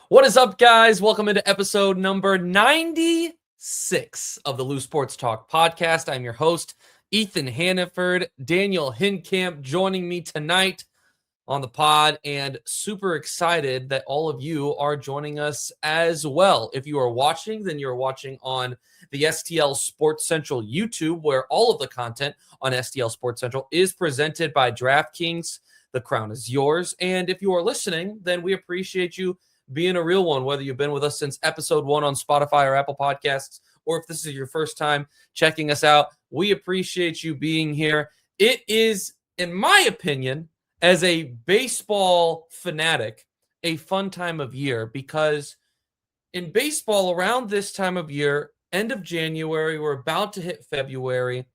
What is up, guys? Welcome into episode number 96 of the Loose Sports Talk podcast. I'm your host, Iván Hannaford, Daniel Hinkamp, joining me tonight on the pod, and super excited that all of you are joining us as well. If you are watching, then you're watching on the STL Sports Central YouTube, where all of the content on STL Sports Central is presented by DraftKings. The crown is yours. And if you are listening, then we appreciate you being a real one, whether you've been with us since episode 1 on Spotify or Apple Podcasts, or if this is your first time checking us out. We appreciate you being here. It is, in my opinion, as a baseball fanatic, a fun time of year, because in baseball around this time of year, end of January, we're about to hit February.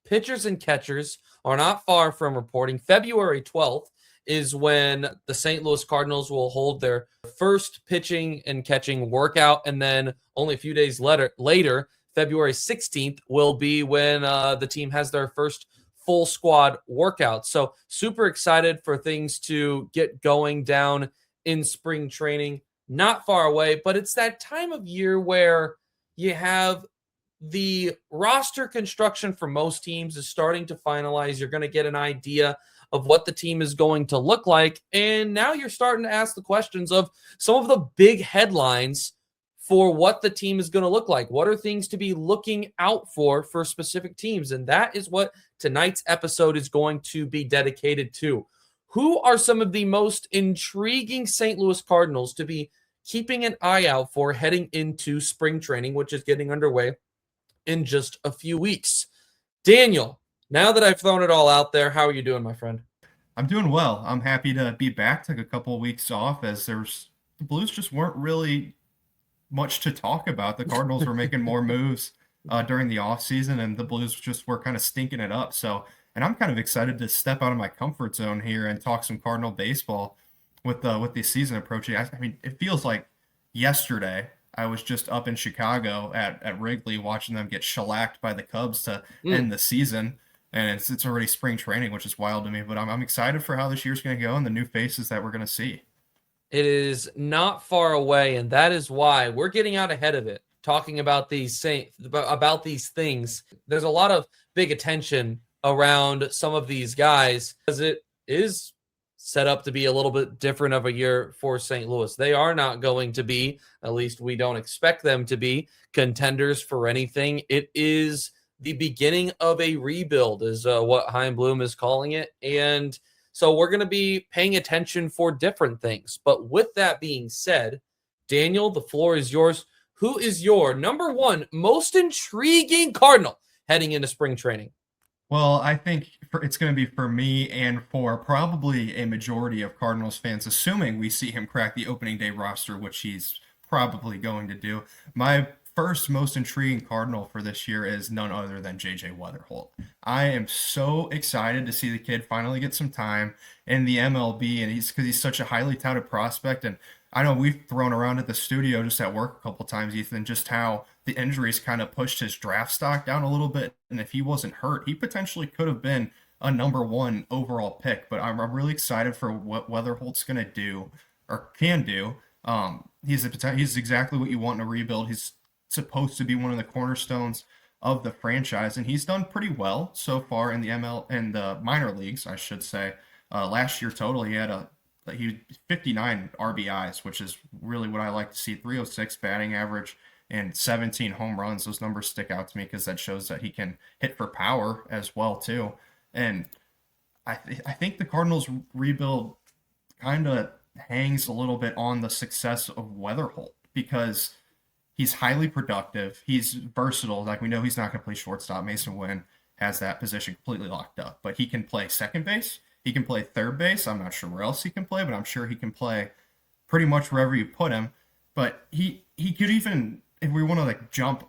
Pitchers and catchers are not far from reporting. February 12th is when the St. Louis Cardinals will hold their first pitching and catching workout. And then only a few days later, February 16th, will be when the team has their first full squad workout. So super excited for things to get going down in spring training. Not far away, but it's that time of year where you have the roster construction for most teams is starting to finalize. You're going to get an idea of what the team is going to look like. And now you're starting to ask the questions of some of the big headlines for what the team is going to look like. What are things to be looking out for specific teams? And that is what tonight's episode is going to be dedicated to. Who are some of the most intriguing St. Louis Cardinals to be keeping an eye out for heading into spring training, which is getting underway in just a few weeks? Daniel, now that I've thrown it all out there, how are you doing, my friend? I'm doing well. I'm happy to be back. Took a couple of weeks off as the Blues just weren't really much to talk about. The Cardinals were making more moves during the offseason, and the Blues just were kind of stinking it up. And I'm kind of excited to step out of my comfort zone here and talk some Cardinal baseball with the season approaching. I mean, it feels like yesterday I was just up in Chicago at Wrigley watching them get shellacked by the Cubs to end the season. And it's already spring training, which is wild to me. But I'm excited for how this year's going to go and the new faces that we're going to see. It is not far away, and that is why we're getting out ahead of it, talking about these things. There's a lot of big attention around some of these guys because it is set up to be a little bit different of a year for St. Louis. They are not going to be, at least we don't expect them to be, contenders for anything. It is the beginning of a rebuild, is what Chaim Bloom is calling it. And so we're going to be paying attention for different things. But with that being said, Daniel, the floor is yours. Who is your number one most intriguing Cardinal heading into spring training? Well, I think it's going to be for me and for probably a majority of Cardinals fans, assuming we see him crack the opening day roster, which he's probably going to do. My first most intriguing Cardinal for this year is none other than JJ Wetherholt. I am so excited to see the kid finally get some time in the MLB, and because he's such a highly touted prospect. And I know we've thrown around at the studio just at work a couple times, Ethan, just how the injuries kind of pushed his draft stock down a little bit. And if he wasn't hurt, he potentially could have been a number 1 overall pick. But I'm really excited for what Weatherholt's going to do or can do. He's exactly what you want in a rebuild. He's supposed to be one of the cornerstones of the franchise, and he's done pretty well so far in the minor leagues, I should say. Last year total, he had 59 RBIs, which is really what I like to see. 306 batting average and 17 home runs. Those numbers stick out to me because that shows that he can hit for power as well too. And I think the Cardinals rebuild kind of hangs a little bit on the success of Wetherholt, because he's highly productive. He's versatile. Like, we know he's not going to play shortstop. Mason Wynn has that position completely locked up. But he can play second base. He can play third base. I'm not sure where else he can play, but I'm sure he can play pretty much wherever you put him. But he could even, if we want to jump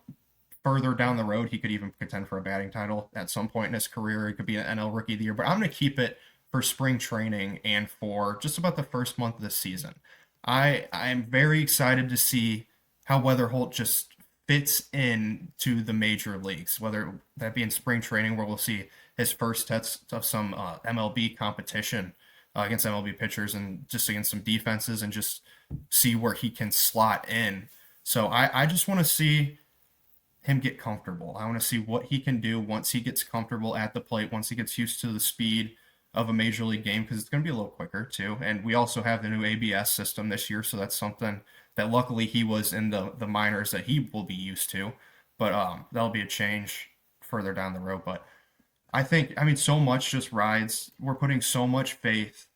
further down the road, he could even contend for a batting title at some point in his career. He could be an NL Rookie of the Year. But I'm going to keep it for spring training and for just about the first month of the season. I am very excited to see how Wetherholt just fits into the major leagues, whether that be in spring training, where we'll see his first test of some MLB competition, against MLB pitchers and just against some defenses and just see where he can slot in. So I just want to see him get comfortable. I want to see what he can do once he gets comfortable at the plate, once he gets used to the speed of a major league game, because it's going to be a little quicker too. And we also have the new ABS system this year, so that's something that luckily he was in the minors that he will be used to. But that'll be a change further down the road. But I think, so much just rides. We're putting so much faith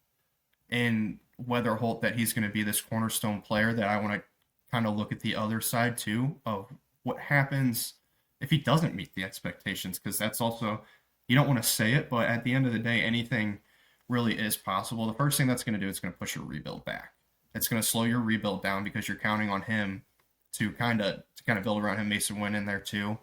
in Wetherholt that he's going to be this cornerstone player that I want to kind of look at the other side too of what happens if he doesn't meet the expectations, because that's also, you don't want to say it, but at the end of the day, anything really is possible. The first thing that's going to do is going to push your rebuild back. It's going to slow your rebuild down because you're counting on him to kind of build around him. Mason Wynn in there too.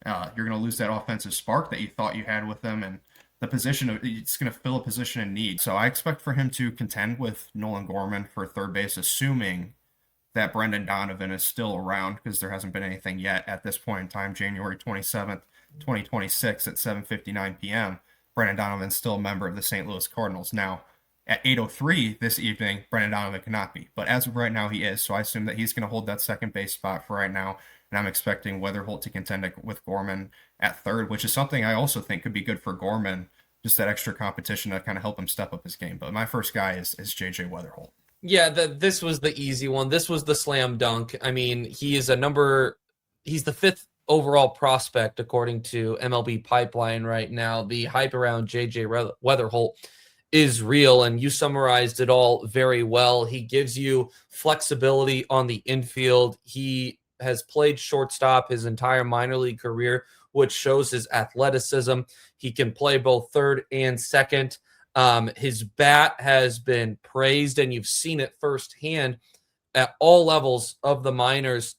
You're going to lose that offensive spark that you thought you had with him, and the position it's going to fill a position in need. So I expect for him to contend with Nolan Gorman for third base, assuming that Brendan Donovan is still around, because there hasn't been anything yet at this point in time, January 27th, 2026 at 7:59 p.m. Brendan Donovan's still a member of the St. Louis Cardinals. Now, at 8:03 this evening, Brendan Donovan cannot be, but as of right now, he is. So I assume that he's going to hold that second base spot for right now, and I'm expecting Wetherholt to contend with Gorman at third, which is something I also think could be good for Gorman, just that extra competition to kind of help him step up his game. But my first guy is JJ Wetherholt. Yeah, this was the easy one. This was the slam dunk. I mean, he's the fifth overall prospect according to MLB Pipeline right now. The hype around JJ Wetherholt is real, and you summarized it all very well. He gives you flexibility on the infield. He has played shortstop his entire minor league career, which shows his athleticism. He can play both third and second. His bat has been praised, and you've seen it firsthand at all levels of the minors.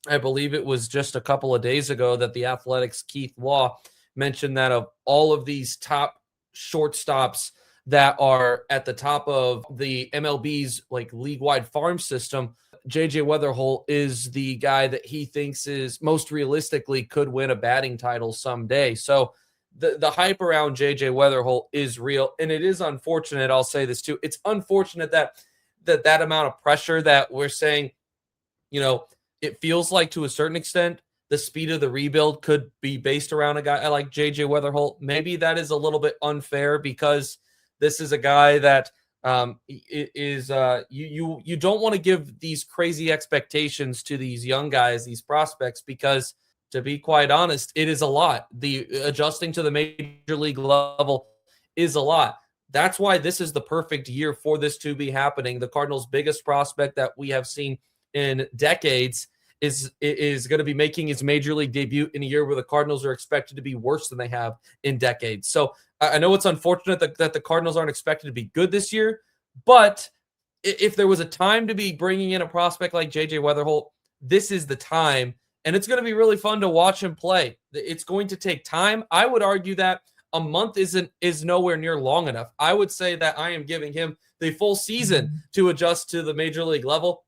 I believe it was just a couple of days ago that the Athletics' Keith Law mentioned that of all of these top shortstops that are at the top of the MLB's league-wide farm system, JJ Wetherholt is the guy that he thinks is most realistically could win a batting title someday. So the hype around JJ Wetherholt is real, and it is unfortunate. I'll say this too. It's unfortunate that amount of pressure that we're saying, it feels like to a certain extent the speed of the rebuild could be based around a guy like JJ Wetherholt. Maybe that is a little bit unfair because this is a guy that you don't want to give these crazy expectations to these young guys, these prospects, because to be quite honest, it is a lot. The adjusting to the major league level is a lot. That's why this is the perfect year for this to be happening. The Cardinals' biggest prospect that we have seen in decades is going to be making his major league debut in a year where the Cardinals are expected to be worse than they have in decades. So I know it's unfortunate that the Cardinals aren't expected to be good this year, but if there was a time to be bringing in a prospect like JJ Wetherholt, this is the time. And it's going to be really fun to watch him play. It's going to take time. I would argue that a month is nowhere near long enough. I would say that I am giving him the full season to adjust to the major league level.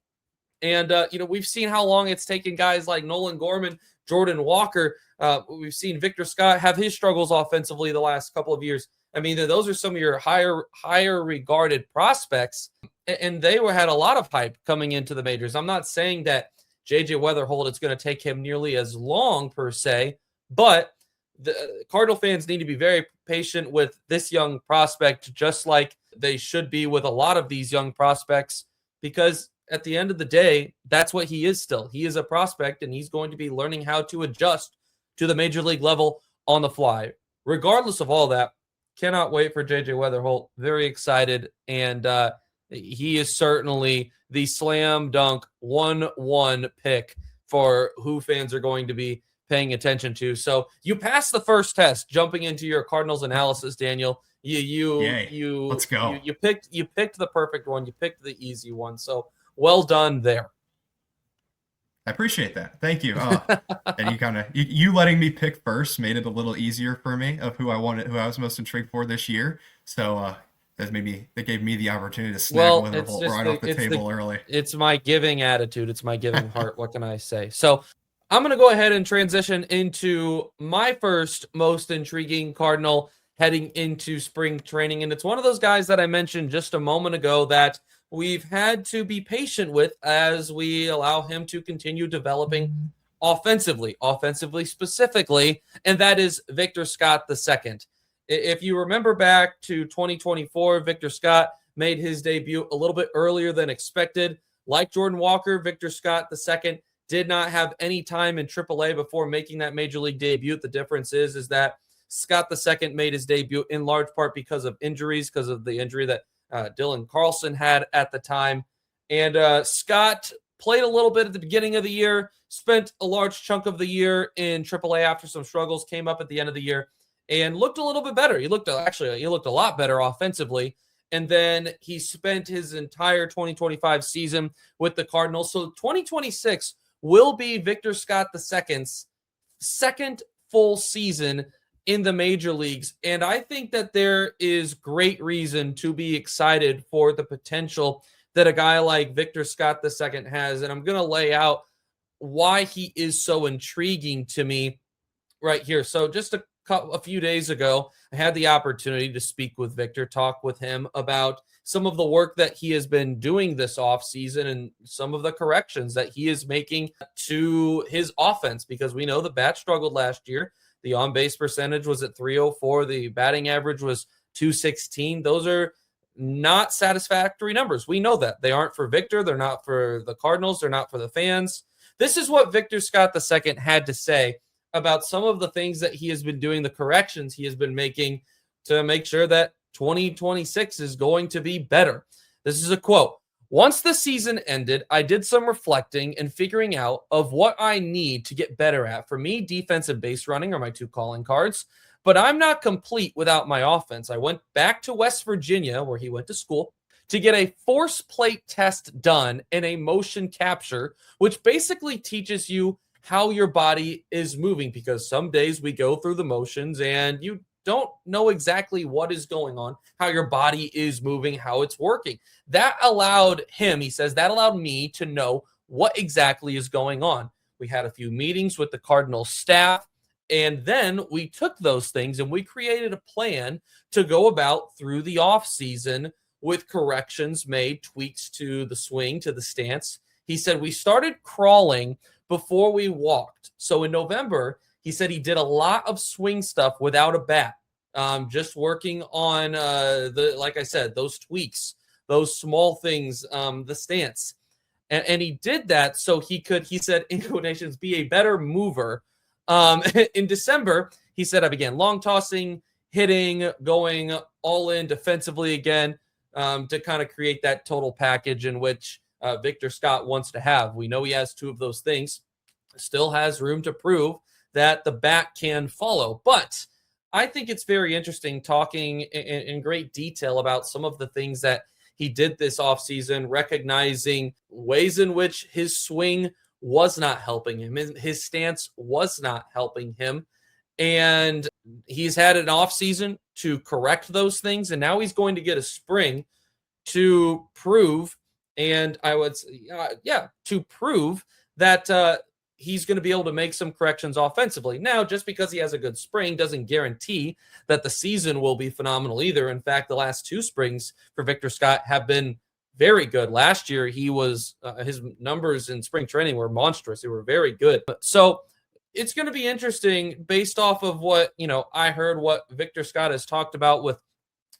And, we've seen how long it's taken guys like Nolan Gorman, Jordan Walker. We've seen Victor Scott have his struggles offensively the last couple of years. I mean, those are some of your higher regarded prospects, and they had a lot of hype coming into the majors. I'm not saying that JJ Wetherholt, it's going to take him nearly as long per se, but the Cardinal fans need to be very patient with this young prospect, just like they should be with a lot of these young prospects, because at the end of the day, that's what he is still. He is a prospect, and he's going to be learning how to adjust to the major league level on the fly. Regardless of all that, cannot wait for JJ Wetherholt. Very excited, and he is certainly the slam dunk 1-1 pick for who fans are going to be paying attention to. So you passed the first test, jumping into your Cardinals analysis, Daniel. Let's go. You picked the perfect one. You picked the easy one. So well done there. I appreciate that. Thank you. And you letting me pick first made it a little easier for me of who I was most intrigued for this year. So that gave me the opportunity to snag Wetherholt right off the table early. It's my giving attitude. It's my giving heart. What can I say? So I'm going to go ahead and transition into my first most intriguing Cardinal heading into spring training. And it's one of those guys that I mentioned just a moment ago that we've had to be patient with as we allow him to continue developing offensively specifically, and that is Victor Scott II. If you remember back to 2024, Victor Scott made his debut a little bit earlier than expected. Like Jordan Walker, Victor Scott II did not have any time in AAA before making that major league debut. The difference is that Scott II made his debut in large part because of injuries, because of the injury that Dylan Carlson had at the time. And Scott played a little bit at the beginning of the year, spent a large chunk of the year in AAA after some struggles, came up at the end of the year, and looked a little bit better. He looked a lot better offensively. And then he spent his entire 2025 season with the Cardinals. So 2026 will be Victor Scott II's second full season in the major leagues. And I think that there is great reason to be excited for the potential that a guy like Victor Scott II has. And I'm going to lay out why he is so intriguing to me right here. So just a few days ago, I had the opportunity to speak with Victor, talk with him about some of the work that he has been doing this offseason and some of the corrections that he is making to his offense, because we know the bat struggled last year. The on-base percentage was at 304. The batting average was 216. Those are not satisfactory numbers. We know that. They aren't for Victor. They're not for the Cardinals. They're not for the fans. This is what Victor Scott II had to say about some of the things that he has been doing, the corrections he has been making to make sure that 2026 is going to be better. This is a quote. "Once the season ended, I did some reflecting and figuring out of what I need to get better at. For me, defense and base running are my two calling cards, but I'm not complete without my offense. I went back to West Virginia, where he went to school, to get a force plate test done in a motion capture, which basically teaches you how your body is moving, because some days we go through the motions and you don't know exactly what is going on, how your body is moving, how it's working. That allowed him, he says, that allowed me to know what exactly is going on. We had a few meetings with the Cardinals staff, and then we took those things and we created a plan to go about through the offseason with corrections made, tweaks to the swing, to the stance." He said, "We started crawling before we walked." So in November, he said he did a lot of swing stuff without a bat, just working on like I said, those tweaks, those small things, the stance. And he did that so he could, he said, in quotations, be a better mover. In December, he said, "I began long tossing, hitting, going all in defensively again, to kind of create that total package in which Victor Scott wants to have." We know he has two of those things, still has room to prove that the bat can follow. But I think it's very interesting talking in great detail about some of the things that he did this offseason, recognizing ways in which his swing was not helping him, his stance was not helping him. And he's had an offseason to correct those things, and now he's going to get a spring to prove, and I would say, to prove that he's going to be able to make some corrections offensively. Now, just because he has a good spring doesn't guarantee that the season will be phenomenal either. In fact, the last two springs for Victor Scott have been very good. Last year, he was his numbers in spring training were monstrous. They were very good. So it's going to be interesting based off of what, I heard what Victor Scott has talked about with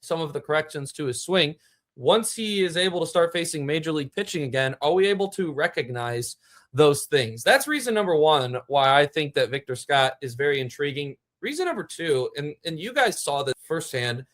some of the corrections to his swing. Once he is able to start facing major league pitching again, are we able to recognize those things? That's reason number one why I think that Victor Scott is very intriguing. Reason number two, and you guys saw this firsthand,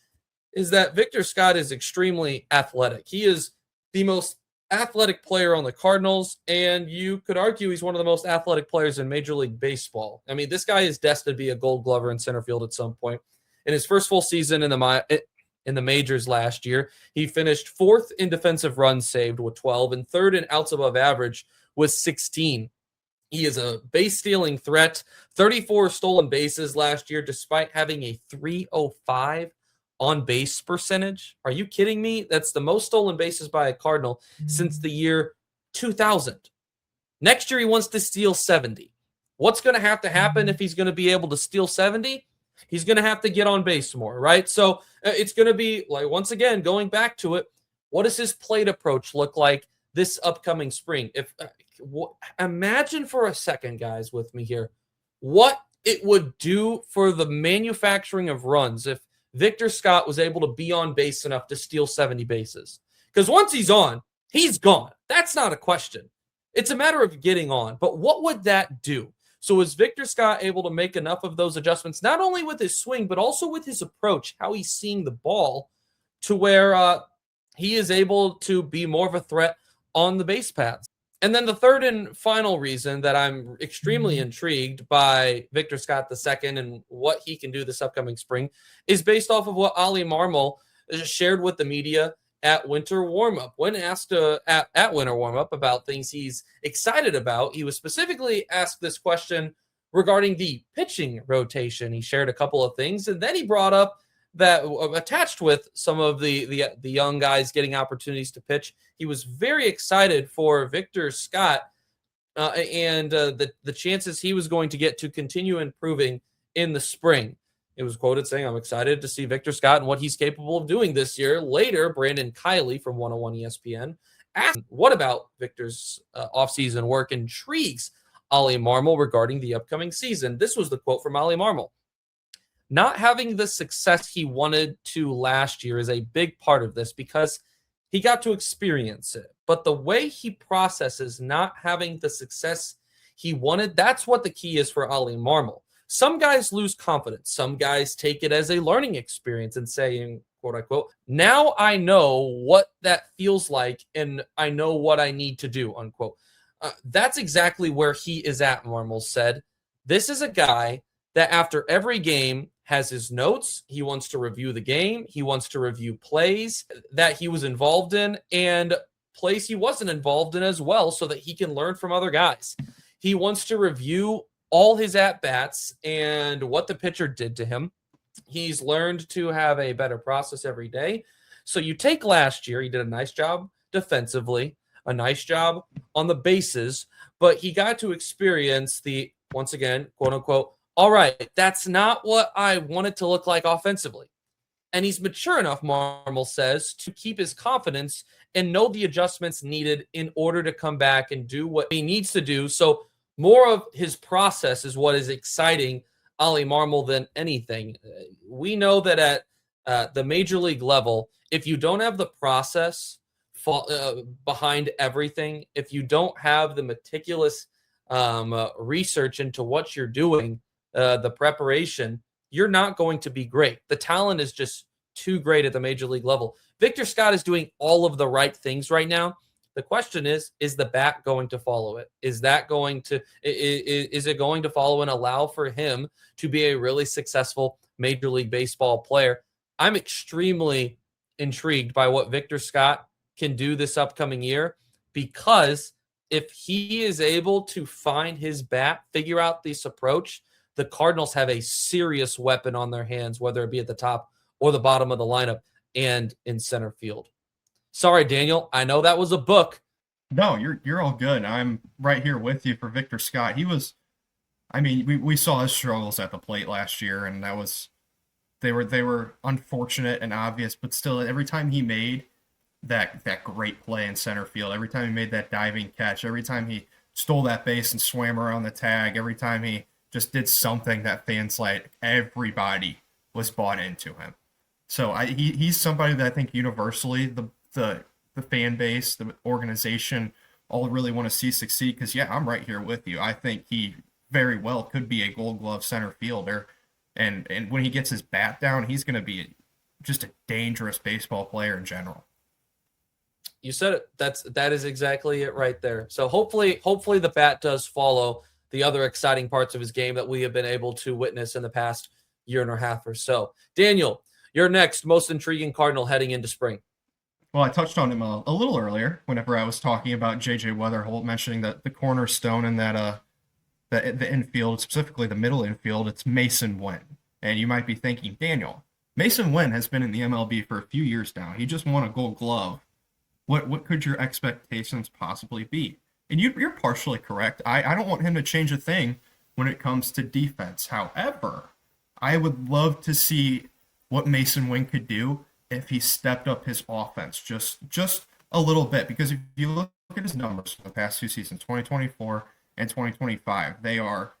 is that Victor Scott is extremely athletic. He is the most athletic player on the Cardinals, and you could argue he's one of the most athletic players in Major League Baseball. I mean, this guy is destined to be a Gold Glover in center field at some point. In his first full season in the majors last year, he finished fourth in defensive runs saved with 12 and third in outs above average with 16. He is a base-stealing threat, 34 stolen bases last year, despite having a 305 on-base percentage. Are you kidding me? That's the most stolen bases by a Cardinal since the year 2000. Next year, he wants to steal 70. What's going to happen if he's going to be able to steal 70? He's going to have to get on base more, right? So it's going to be like, once again, going back to it, what does his plate approach look like this upcoming spring? If imagine for a second, guys, with me here, what it would do for the manufacturing of runs if Victor Scott was able to be on base enough to steal 70 bases. Because once he's on, he's gone. That's not a question. It's a matter of getting on. But what would that do? So is Victor Scott able to make enough of those adjustments, not only with his swing, but also with his approach, how he's seeing the ball, to where he is able to be more of a threat on the base paths? And then the third and final reason that I'm extremely intrigued by Victor Scott II and what he can do this upcoming spring is based off of what Oli Marmol shared with the media at winter warmup. When asked at winter warmup about things he's excited about, he was specifically asked this question regarding the pitching rotation. He shared a couple of things, and then he brought up that attached with some of the young guys getting opportunities to pitch, he was very excited for Victor Scott and the chances he was going to get to continue improving in the spring. It was quoted saying, "I'm excited to see Victor Scott and what he's capable of doing this year." Later, Brandon Kiley from 101 ESPN asked, what about Victor's offseason work intrigues Oli Marmol regarding the upcoming season? This was the quote from Oli Marmol. "Not having the success he wanted to last year is a big part of this because he got to experience it. But the way he processes not having the success he wanted, that's what the key is for Oli Marmol. Some guys lose confidence. Some guys take it as a learning experience and saying, quote unquote, now I know what that feels like and I know what I need to do, unquote." That's exactly where he is at, Marmol said. This is a guy that after every game has his notes. He wants to review the game. He wants to review plays that he was involved in and plays he wasn't involved in as well so that he can learn from other guys. He wants to review all his at-bats and what the pitcher did to him. He's learned to have a better process every day. So you take last year, he did a nice job defensively, a nice job on the bases, but he got to experience the, once again, quote unquote, all right, that's not what I want it to look like offensively. And he's mature enough, Marmol says, to keep his confidence and know the adjustments needed in order to come back and do what he needs to do. So more of his process is what is exciting Oli Marmol than anything. We know that at the major league level, if you don't have the process behind everything, if you don't have the meticulous research into what you're doing, the preparation, you're not going to be great. The talent is just too great at the major league level. Victor Scott is doing all of the right things right now. The question is the bat going to follow it? Is it going to follow and allow for him to be a really successful Major League Baseball player? I'm extremely intrigued by what Victor Scott can do this upcoming year, because if he is able to find his bat, figure out this approach, the Cardinals have a serious weapon on their hands, whether it be at the top or the bottom of the lineup and in center field. Sorry, Daniel. I know that was a book. No, you're all good. I'm right here with you for Victor Scott. He was, I mean, we saw his struggles at the plate last year, and they were unfortunate and obvious, but still, every time he made that great play in center field, every time he made that diving catch, every time he stole that base and swam around the tag, every time he just did something that fans like, everybody was bought into him. So he's somebody that I think universally the fan base, the organization, all really want to see succeed. Because yeah, I'm right here with you. I think he very well could be a Gold Glove center fielder, and when he gets his bat down, he's going to be just a dangerous baseball player in general. You said it. That is exactly it right there. So hopefully the bat does follow the other exciting parts of his game that we have been able to witness in the past year and a half or so. Daniel, your next most intriguing Cardinal heading into spring. Well, I touched on him a little earlier whenever I was talking about JJ Wetherholt, mentioning that the cornerstone in that the infield, specifically the middle infield, it's Mason Wynn. And you might be thinking, Daniel, Mason Wynn has been in the MLB for a few years now. He just won a Gold Glove. What could your expectations possibly be? And you're partially correct. I don't want him to change a thing when it comes to defense. However, I would love to see what Mason Wynn could do if he stepped up his offense just a little bit. Because if you look at his numbers for the past 2 seasons, 2024 and 2025, they are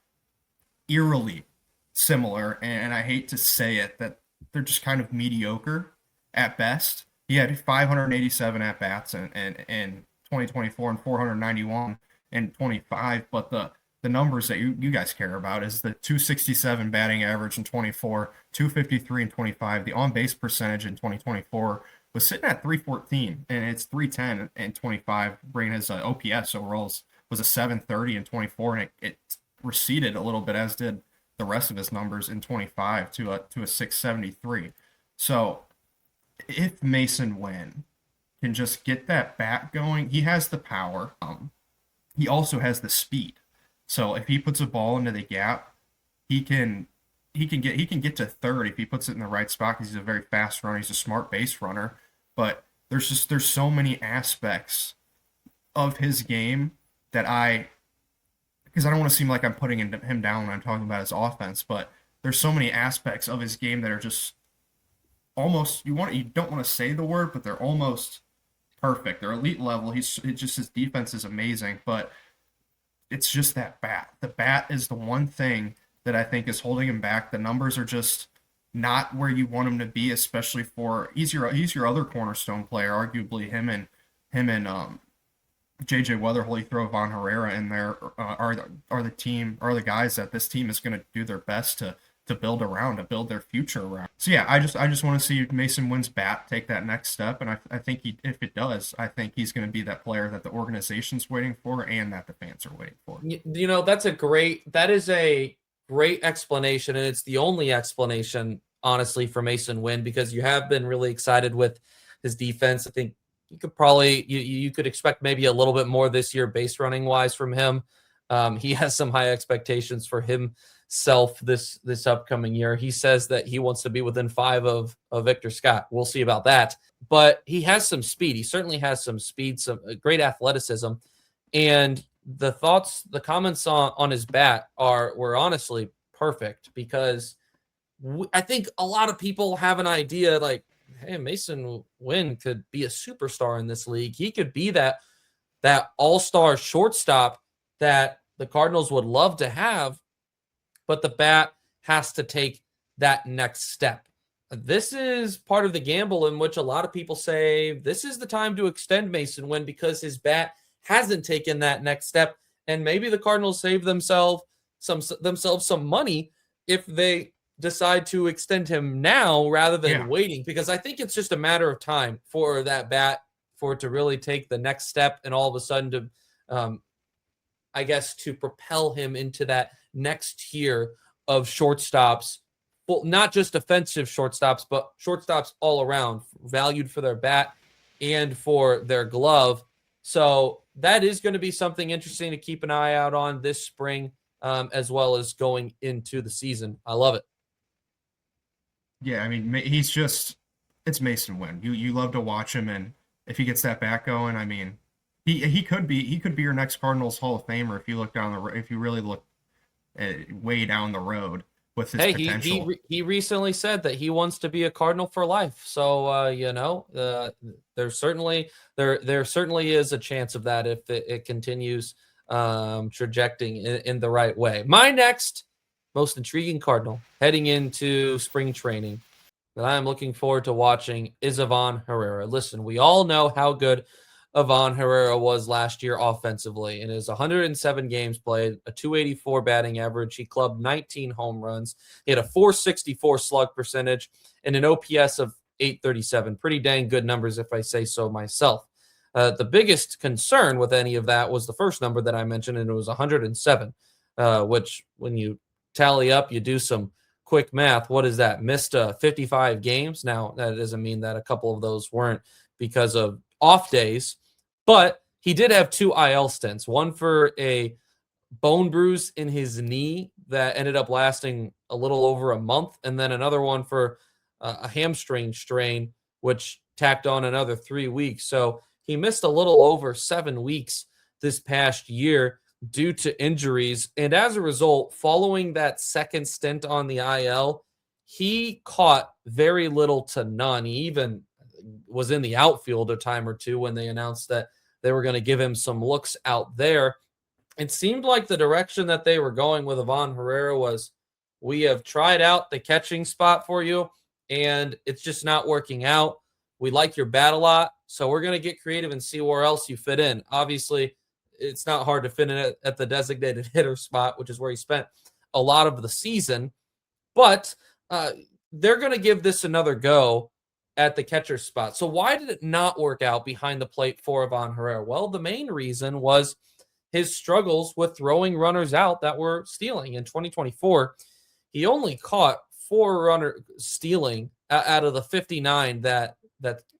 eerily similar. And I hate to say it, that they're just kind of mediocre at best. He had 587 at bats in 2024 and 491 in 25, but the numbers that you guys care about is the 267 batting average in 24, 253 in 25. The on base percentage in 2024 was sitting at 314, and it's 310 in 25. Bringing his OPS overall was a 730 in 24, and it receded a little bit, as did the rest of his numbers in 25 to a 673. So if Mason Wynn can just get that bat going, he has the power. He also has the speed. So if he puts a ball into the gap, he can get to third if he puts it in the right spot, because he's a very fast runner. He's a smart base runner. But there's so many aspects of his game that because I don't want to seem like I'm putting him down when I'm talking about his offense, but there's so many aspects of his game that are just almost, you don't want to say the word, but they're almost perfect. They're elite level. His defense is amazing, but it's just that bat. The bat is the one thing that I think is holding him back. The numbers are just not where you want him to be, especially he's your other cornerstone player, arguably him and JJ Wetherholt. You throw Iván Herrera in there, are the guys that this team is going to do their best to build around, to build their future around. So yeah, I just want to see Mason Wynn's bat take that next step, and I think if it does, I think he's going to be that player that the organization's waiting for and that the fans are waiting for. That is a great explanation, and it's the only explanation, honestly, for Mason Wynn, because you have been really excited with his defense. I think you could probably you could expect maybe a little bit more this year base running wise from him. He has some high expectations for himself this upcoming year. He says that he wants to be within 5 of Victor Scott. We'll see about that. But he has some speed. He certainly has some speed, some great athleticism. And the comments on his bat were honestly perfect, because I think a lot of people have an idea like, hey, Mason Wynn could be a superstar in this league. He could be that all-star shortstop that the Cardinals would love to have, but the bat has to take that next step. This is part of the gamble in which a lot of people say this is the time to extend Mason Wynn, because his bat hasn't taken that next step, and maybe the Cardinals save themselves some money if they decide to extend him now rather than waiting, because I think it's just a matter of time for that bat, for it to really take the next step, and all of a sudden to I guess to propel him into that next tier of shortstops. Well, not just offensive shortstops, but shortstops all around, valued for their bat and for their glove. So that is going to be something interesting to keep an eye out on this spring, as well as going into the season. I love it. Yeah, I mean, it's Mason Wynn. You love to watch him, and if he gets that bat going, I mean, he could be your next Cardinals Hall of Famer if you really look way down the road with his potential. He recently said that he wants to be a Cardinal for life. So there certainly is a chance of that if it continues trajecting in the right way. My next most intriguing Cardinal heading into spring training that I'm looking forward to watching is Iván Herrera. Listen, we all know how good Iván Herrera was last year offensively. In his 107 games played, a 284 batting average, he clubbed 19 home runs. He had a 464 slug percentage and an OPS of 837. Pretty dang good numbers, if I say so myself. The biggest concern with any of that was the first number that I mentioned, and it was 107, which when you tally up, you do some quick math. What is that? Missed 55 games. Now, that doesn't mean that a couple of those weren't because of off days, but he did have 2 IL stints, one for a bone bruise in his knee that ended up lasting a little over a month, and then another one for a hamstring strain, which tacked on another 3 weeks. So he missed a little over 7 weeks this past year due to injuries. And as a result, following that second stint on the IL, he caught very little to none. He even was in the outfield a time or two when they announced that they were going to give him some looks out there. It seemed like the direction that they were going with Iván Herrera was, we have tried out the catching spot for you, and it's just not working out. We like your bat a lot, so we're going to get creative and see where else you fit in. Obviously, it's not hard to fit in at the designated hitter spot, which is where he spent a lot of the season. But they're going to give this another go at the catcher spot. So why did it not work out behind the plate for Iván Herrera? Well, the main reason was his struggles with throwing runners out that were stealing. In 2024, he only caught 4 runners stealing out of the 59 that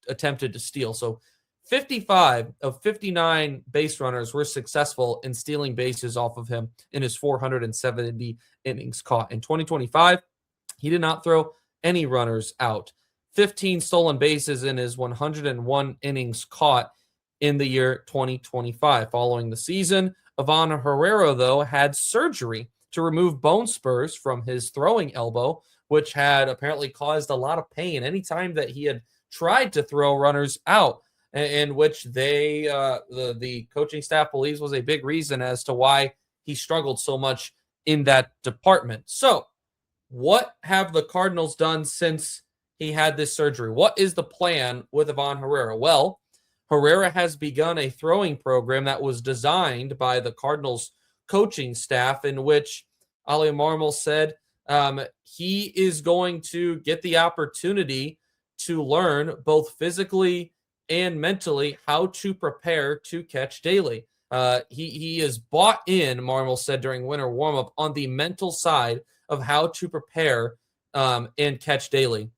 attempted to steal. So 55 of 59 base runners were successful in stealing bases off of him in his 470 innings caught. In 2025, he did not throw any runners out. 15 stolen bases in his 101 innings caught in the year 2025. Following the season, Iván Herrera, though, had surgery to remove bone spurs from his throwing elbow, which had apparently caused a lot of pain anytime that he had tried to throw runners out, in which the coaching staff believes was a big reason as to why he struggled so much in that department. So, what have the Cardinals done since he had this surgery? What is the plan with Iván Herrera? Well, Herrera has begun a throwing program that was designed by the Cardinals coaching staff, in which Ali Marmol said he is going to get the opportunity to learn both physically and mentally how to prepare to catch daily. He is bought in, Marmol said during winter warmup, on the mental side of how to prepare and catch daily.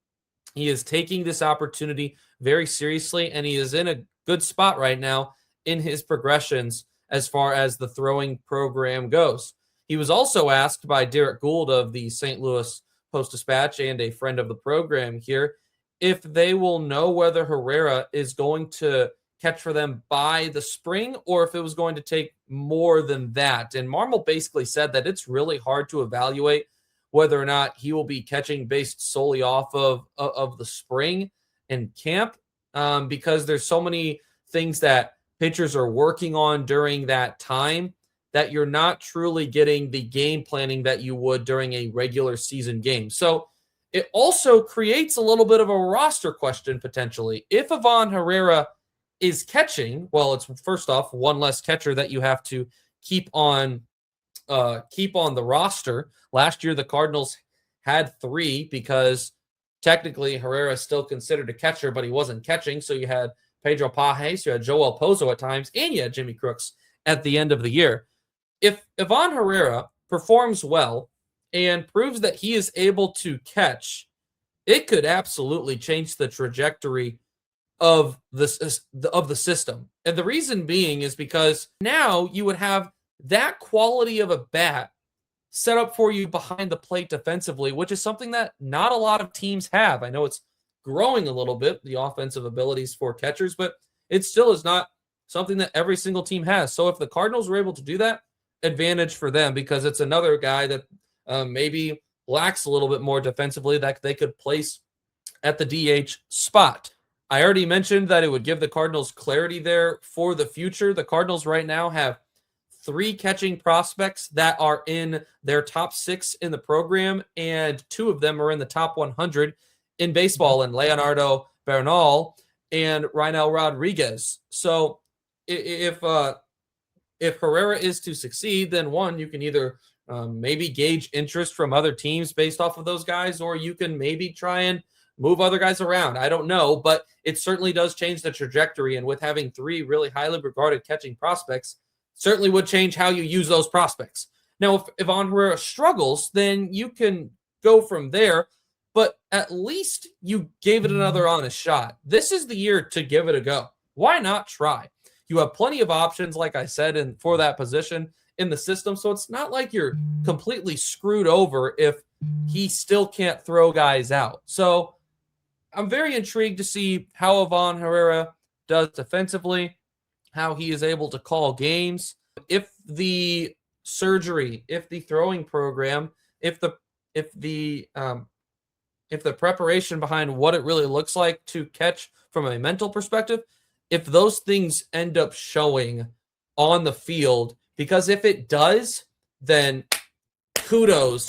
He is taking this opportunity very seriously, and he is in a good spot right now in his progressions as far as the throwing program goes. He was also asked by Derek Gould of the St. Louis Post-Dispatch and a friend of the program here if they will know whether Herrera is going to catch for them by the spring or if it was going to take more than that. And Marmol basically said that it's really hard to evaluate whether or not he will be catching based solely off of the spring and camp because there's so many things that pitchers are working on during that time that you're not truly getting the game planning that you would during a regular season game. So it also creates a little bit of a roster question potentially. If Iván Herrera is catching, well, it's first off one less catcher that you have to keep on the roster. Last year, the Cardinals had 3 because technically Herrera is still considered a catcher, but he wasn't catching. So you had Pedro Pajes, you had Joel Pozo at times, and you had Jimmy Crooks at the end of the year. If Iván Herrera performs well and proves that he is able to catch, it could absolutely change the trajectory of the system. And the reason being is because now you would have that quality of a bat set up for you behind the plate defensively, which is something that not a lot of teams have. I know it's growing a little bit, the offensive abilities for catchers, but it still is not something that every single team has. So if the Cardinals were able to do that, advantage for them because it's another guy that maybe lacks a little bit more defensively that they could place at the DH spot. I already mentioned that it would give the Cardinals clarity there for the future. The Cardinals right now have 3 catching prospects that are in their top 6 in the program, and 2 of them are in the top 100 in baseball, and Leonardo Bernal and Reinel Rodriguez. So if Herrera is to succeed, then one, you can either maybe gauge interest from other teams based off of those guys, or you can maybe try and move other guys around. I don't know, but it certainly does change the trajectory. And with having 3 really highly regarded catching prospects, certainly would change how you use those prospects. Now, if Iván Herrera struggles, then you can go from there, but at least you gave it another honest shot. This is the year to give it a go. Why not try? You have plenty of options, like I said, and for that position in the system, so it's not like you're completely screwed over if he still can't throw guys out. So I'm very intrigued to see how Iván Herrera does defensively, how he is able to call games. If the surgery, if the throwing program, if the if the preparation behind what it really looks like to catch from a mental perspective, if those things end up showing on the field, because if it does, then kudos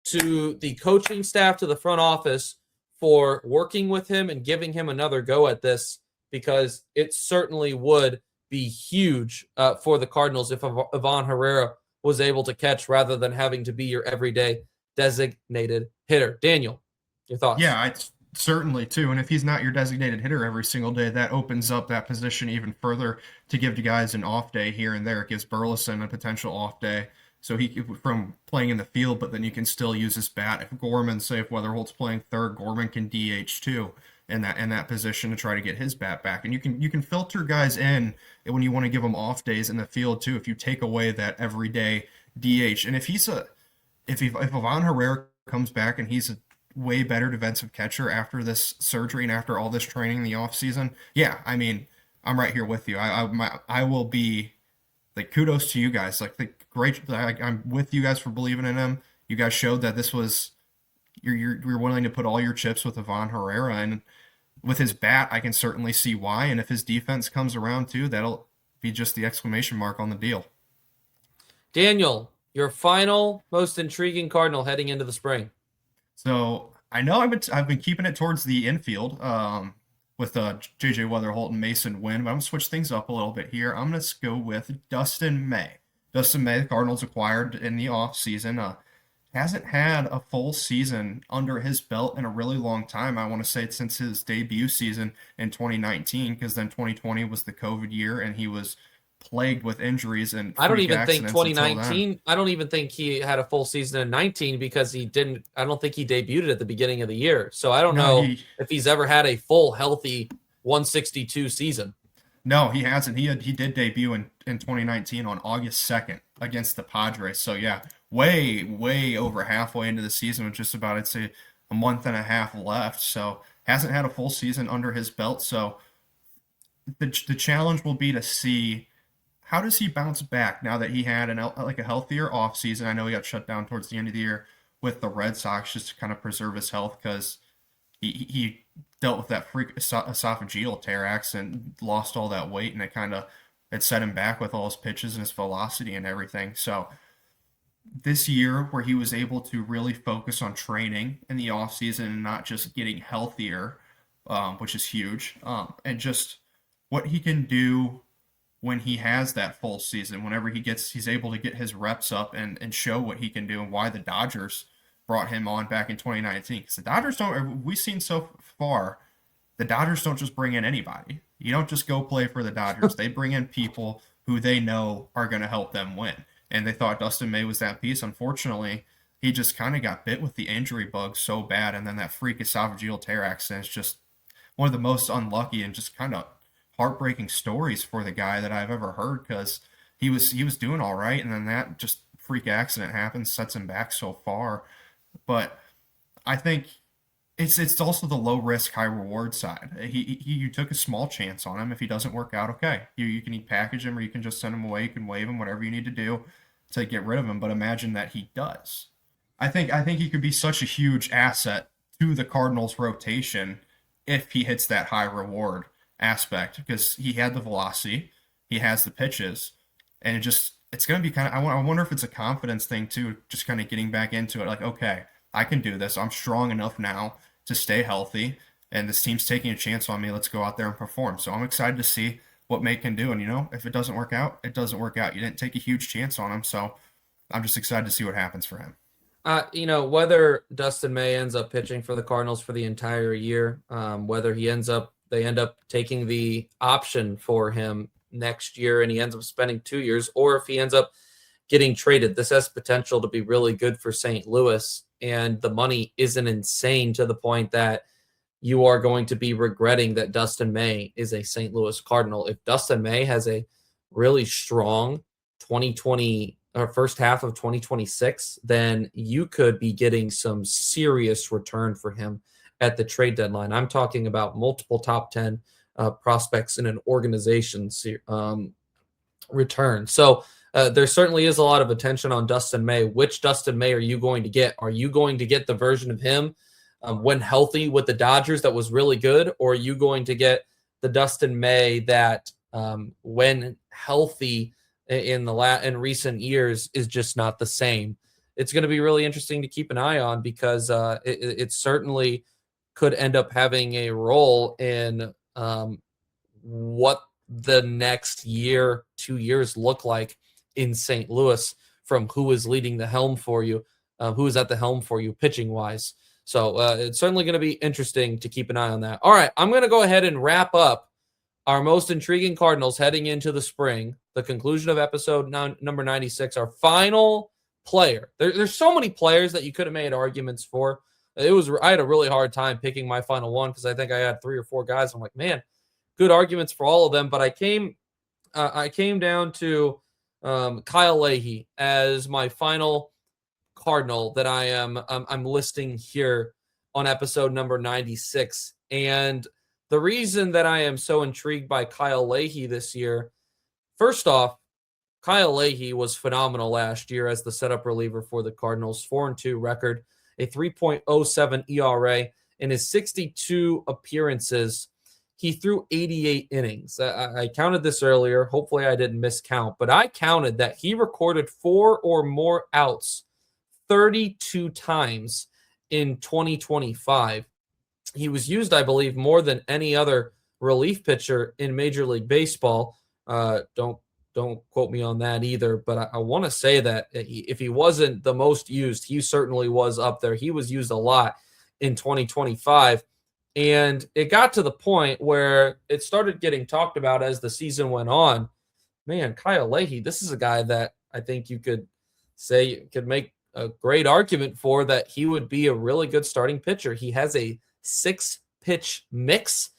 to the coaching staff, to the front office for working with him and giving him another go at this, because it certainly would be huge for the Cardinals if Iván Herrera was able to catch rather than having to be your everyday designated hitter. Daniel, your thoughts? Yeah, I certainly too. And if he's not your designated hitter every single day, that opens up that position even further to give the guys an off day here and there. It gives Burleson a potential off day. So he from playing in the field, but then you can still use his bat. If Gorman, say if Weatherholt's playing third, Gorman can DH too in that position to try to get his bat back. And you can filter guys in when you want to give them off days in the field too. If you take away that everyday DH, and if Iván Herrera comes back and he's a way better defensive catcher after this surgery and after all this training in the offseason, yeah, I mean, I'm right here with you. I will be like, kudos to you guys. Great. I'm with you guys for believing in him. You guys showed that this was you're willing to put all your chips with Iván Herrera, and with his bat, I can certainly see why. And if his defense comes around too, that'll be just the exclamation mark on the deal. Daniel, your final most intriguing Cardinal heading into the spring. So I know I've been keeping it towards the infield with JJ Wetherholt and Mason Wynn, but I'm going to switch things up a little bit here. I'm going to go with Dustin May. Dustin May, the Cardinals acquired in the offseason, hasn't had a full season under his belt in a really long time. I want to say since his debut season in 2019, because then 2020 was the COVID year, and he was plagued with injuries and I don't even think 2019. I don't even think he had a full season in 19 because he didn't. I don't think he debuted at the beginning of the year. So I don't know if he's ever had a full healthy 162 season. No, he hasn't. He did debut in 2019 on August 2nd against the Padres. So yeah, way over halfway into the season with just about, I'd say, a month and a half left. So hasn't had a full season under his belt. So the challenge will be to see, how does he bounce back now that he had a healthier offseason? I know he got shut down towards the end of the year with the Red Sox just to kind of preserve his health, because he dealt with that freak esophageal tear accident, lost all that weight, and it set him back with all his pitches and his velocity and everything. So this year, where he was able to really focus on training in the offseason and not just getting healthier, which is huge, and just what he can do when he has that full season, whenever he's able to get his reps up and show what he can do, and why the Dodgers brought him on back in 2019. Because the Dodgers we've seen so far, the Dodgers don't just bring in anybody. You don't just go play for the Dodgers. They bring in people who they know are going to help them win. And they thought Dustin May was that piece. Unfortunately, he just kind of got bit with the injury bug so bad. And then that freak esophageal tear accident is just one of the most unlucky and just kind of heartbreaking stories for the guy that I've ever heard, because he was doing all right, and then that just freak accident happens, sets him back so far. But I think it's also the low risk, high reward side. You took a small chance on him. If he doesn't work out, okay, you can package him, or you can just send him away. You can waive him, whatever you need to do to get rid of him. But imagine that he does. I think he could be such a huge asset to the Cardinals rotation if he hits that high reward aspect, because he had the velocity, he has the pitches, and it's going to be kind of, I wonder if it's a confidence thing too, just kind of getting back into it, like, okay, I can do this, I'm strong enough now to stay healthy, and this team's taking a chance on me, let's go out there and perform. So I'm excited to see what May can do, and if it doesn't work out, it doesn't work out. You didn't take a huge chance on him, so I'm just excited to see what happens for him. Whether Dustin May ends up pitching for the Cardinals for the entire year, whether they end up taking the option for him next year and he ends up spending 2 years, or if he ends up getting traded, this has potential to be really good for St. Louis. And the money isn't insane to the point that you are going to be regretting that Dustin May is a St. Louis Cardinal. If Dustin May has a really strong 2020 or first half of 2026, then you could be getting some serious return for him at the trade deadline. I'm talking about multiple top 10 prospects in an organization's return. So there certainly is a lot of attention on Dustin May. Which Dustin May are you going to get? Are you going to get the version of him when healthy with the Dodgers that was really good, or are you going to get the Dustin May that when healthy in recent years is just not the same? It's going to be really interesting to keep an eye on because it certainly could end up having a role in what the next year, 2 years look like in St. Louis from who is leading the helm for you, who is at the helm for you pitching wise. So it's certainly going to be interesting to keep an eye on that. All right, I'm going to go ahead and wrap up our most intriguing Cardinals heading into the spring, the conclusion of episode number 96, our final player. There's so many players that you could have made arguments for. I had a really hard time picking my final one because I think I had 3 or 4 guys. I'm like, man, good arguments for all of them. But I came down to Kyle Leahy as my final Cardinal that I'm listing here on episode number 96. And the reason that I am so intrigued by Kyle Leahy this year, first off, Kyle Leahy was phenomenal last year as the setup reliever for the Cardinals. 4-2 record, a 3.07 ERA in his 62 appearances. He threw 88 innings. I counted this earlier. Hopefully I didn't miscount, but I counted that he recorded 4 or more outs 32 times in 2025. He was used, I believe, more than any other relief pitcher in Major League Baseball. Don't quote me on that either, but I want to say that if he wasn't the most used, he certainly was up there. He was used a lot in 2025. And it got to the point where it started getting talked about as the season went on. Man, Kyle Leahy, this is a guy that I think you could say could make a great argument for that he would be a really good starting pitcher. He has a 6-pitch mix,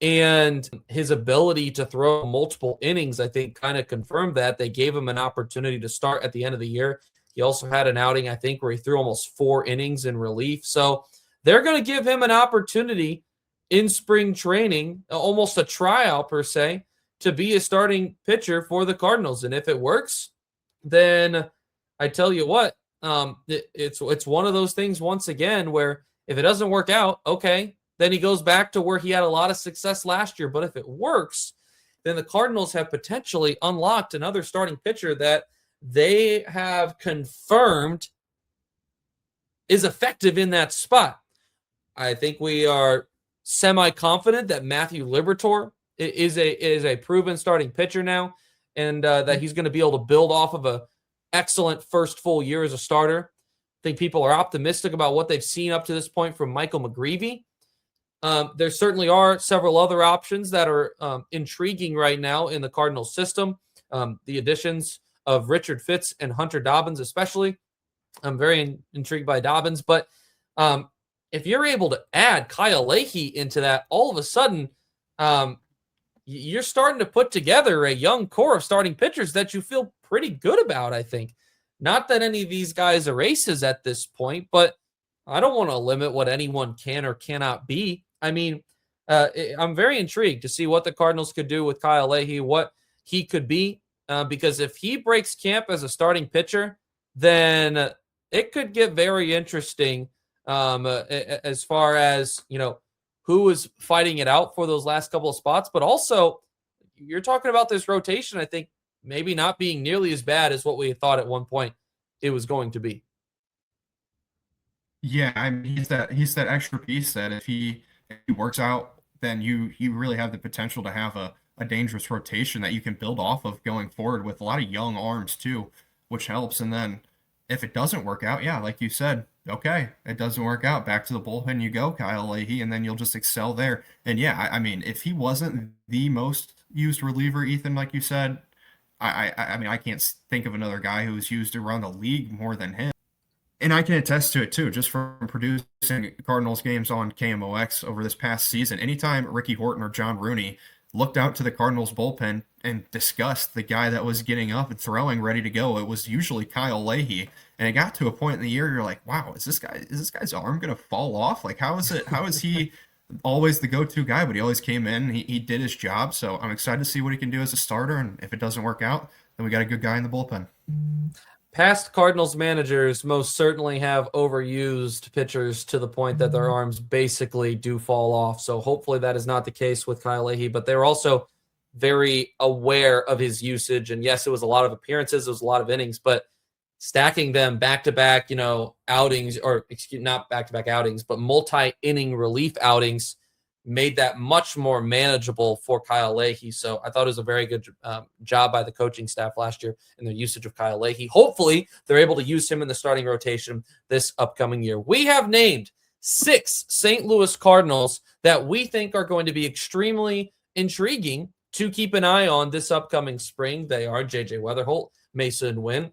and his ability to throw multiple innings, I think, kind of confirmed that. They gave him an opportunity to start at the end of the year. He also had an outing, I think, where he threw almost 4 innings in relief. So they're going to give him an opportunity in spring training, almost a tryout per se, to be a starting pitcher for the Cardinals. And if it works, then I tell you what, it's one of those things once again where if it doesn't work out, okay, then he goes back to where he had a lot of success last year. But if it works, then the Cardinals have potentially unlocked another starting pitcher that they have confirmed is effective in that spot. I think we are semi-confident that Matthew Liberatore is a proven starting pitcher now, and that he's going to be able to build off of a excellent first full year as a starter. I think people are optimistic about what they've seen up to this point from Michael McGreevy. There certainly are several other options that are intriguing right now in the Cardinals system. The additions of Richard Fitz and Hunter Dobbins especially. I'm very intrigued by Dobbins, but if you're able to add Kyle Leahy into that, all of a sudden you're starting to put together a young core of starting pitchers that you feel pretty good about, I think. Not that any of these guys are aces at this point, but I don't want to limit what anyone can or cannot be. I mean, I'm very intrigued to see what the Cardinals could do with Kyle Leahy, what he could be, because if he breaks camp as a starting pitcher, then it could get very interesting as far as, who is fighting it out for those last couple of spots. But also, you're talking about this rotation, I think, maybe not being nearly as bad as what we thought at one point it was going to be. Yeah, I mean, he's that extra piece that if he works out, then you really have the potential to have a dangerous rotation that you can build off of going forward with a lot of young arms too, which helps. And then if it doesn't work out, yeah, like you said, okay, it doesn't work out. Back to the bullpen you go, Kyle Leahy, and then you'll just excel there. And yeah, I mean, if he wasn't the most used reliever, Ethan, like you said, I mean, I can't think of another guy who's used around the league more than him. And I can attest to it too, just from producing Cardinals games on KMOX over this past season. Anytime Ricky Horton or John Rooney looked out to the Cardinals bullpen and discussed the guy that was getting up and throwing ready to go, it was usually Kyle Leahy. And it got to a point in the year you're like, wow, is this guy's arm gonna fall off? Like, how is he always the go-to guy? But he always came in, he did his job. So I'm excited to see what he can do as a starter. And if it doesn't work out, then we got a good guy in the bullpen. past Cardinals managers most certainly have overused pitchers to the point that their arms basically do fall off. So hopefully that is not the case with Kyle Leahy, but they're also very aware of his usage. And yes, it was a lot of appearances, it was a lot of innings, but stacking them back-to-back, outings, or not back-to-back outings, but multi-inning relief outings made that much more manageable for Kyle Leahy. So I thought it was a very good job by the coaching staff last year in their usage of Kyle Leahy. Hopefully, they're able to use him in the starting rotation this upcoming year. We have named 6 St. Louis Cardinals that we think are going to be extremely intriguing to keep an eye on this upcoming spring. They are JJ Wetherholt, Mason Wynn,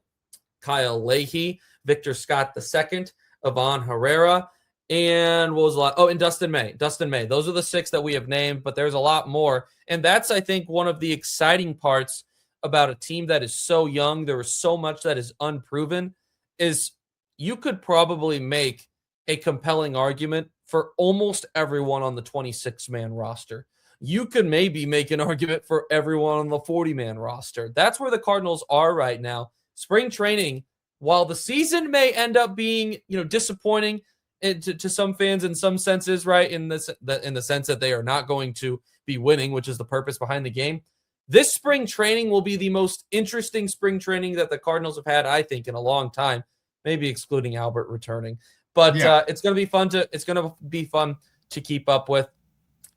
Kyle Leahy, Victor Scott II, Iván Herrera, and what was the last? Oh, and Dustin May. Dustin May. Those are the 6 that we have named, but there's a lot more. And that's, I think, one of the exciting parts about a team that is so young. There is so much that is unproven, is you could probably make a compelling argument for almost everyone on the 26-man roster. You could maybe make an argument for everyone on the 40-man roster. That's where the Cardinals are right now. Spring training, while the season may end up being, disappointing to some fans in some senses, right? In the sense that they are not going to be winning, which is the purpose behind the game. This spring training will be the most interesting spring training that the Cardinals have had, I think, in a long time, maybe excluding Albert returning. But it's going to be fun to keep up with.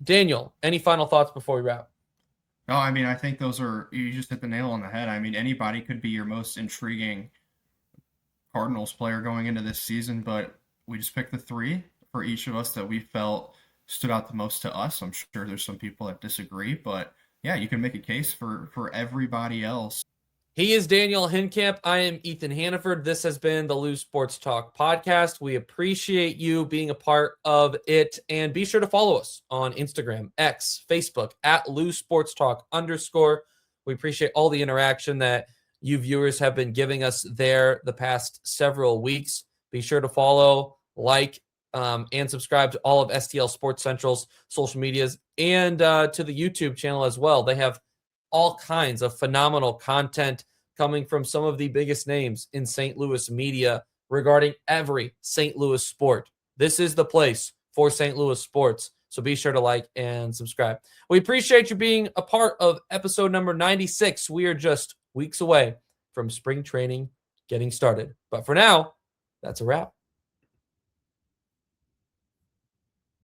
Daniel, any final thoughts before we wrap? No, I mean, I think you just hit the nail on the head. I mean, anybody could be your most intriguing Cardinals player going into this season, but we just picked the 3 for each of us that we felt stood out the most to us. I'm sure there's some people that disagree, but yeah, you can make a case for everybody else. He is Daniel Hinkamp. I am Ethan Hannaford. This has been the Loose Sports Talk podcast. We appreciate you being a part of it. And be sure to follow us on Instagram, X, Facebook, at Loose Sports Talk _. We appreciate all the interaction that you viewers have been giving us there the past several weeks. Be sure to follow, like, and subscribe to all of STL Sports Central's social medias and to the YouTube channel as well. They have all kinds of phenomenal content coming from some of the biggest names in St. Louis media regarding every St. Louis sport. This is the place for St. Louis sports. So be sure to like and subscribe. We appreciate you being a part of episode number 96. We are just weeks away from spring training getting started. But for now, that's a wrap.